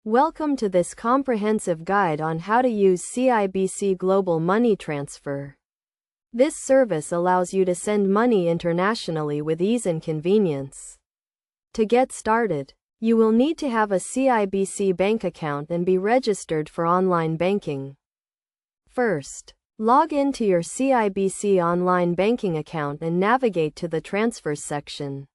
Welcome to this comprehensive guide on how to use CIBC Global Money Transfer. This service allows you to send money internationally with ease and convenience. To get started, you will need to have a CIBC bank account and be registered for online banking. First, log into your CIBC online banking account and navigate to the Transfers section.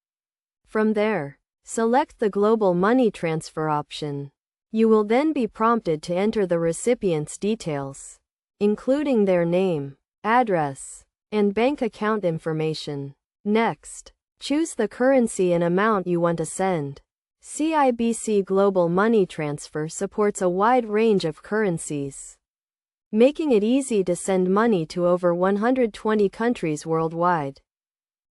From there, select the Global Money Transfer option. You will then be prompted to enter the recipient's details, including their name, address, and bank account information. Next, choose the currency and amount you want to send. CIBC Global Money Transfer supports a wide range of currencies, making it easy to send money to over 120 countries worldwide.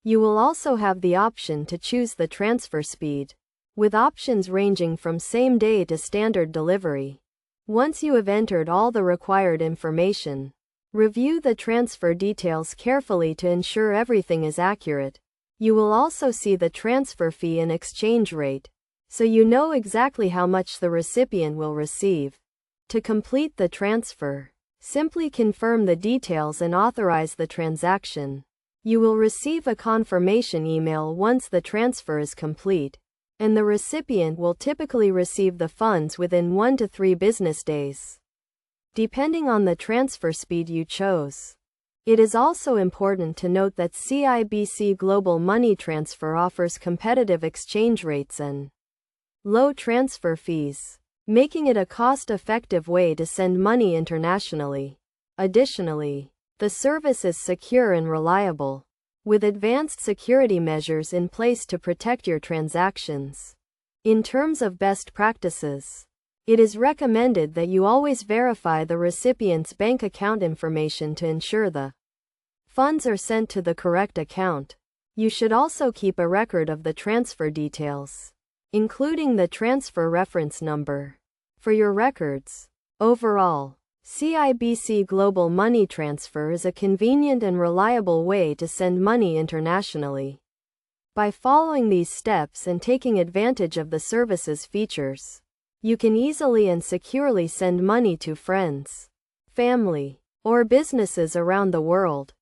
You will also have the option to choose the transfer speed, with options ranging from same day to standard delivery. Once you have entered all the required information, review the transfer details carefully to ensure everything is accurate. You will also see the transfer fee and exchange rate, so you know exactly how much the recipient will receive. To complete the transfer, simply confirm the details and authorize the transaction. You will receive a confirmation email once the transfer is complete, and the recipient will typically receive the funds within 1 to 3 business days, depending on the transfer speed you chose. It is also important to note that CIBC Global Money Transfer offers competitive exchange rates and low transfer fees, making it a cost-effective way to send money internationally. Additionally, the service is secure and reliable, with advanced security measures in place to protect your transactions. In terms of best practices, it is recommended that you always verify the recipient's bank account information to ensure the funds are sent to the correct account. You should also keep a record of the transfer details, including the transfer reference number, for your records. Overall, CIBC Global Money Transfer is a convenient and reliable way to send money internationally. By following these steps and taking advantage of the service's features, you can easily and securely send money to friends, family, or businesses around the world.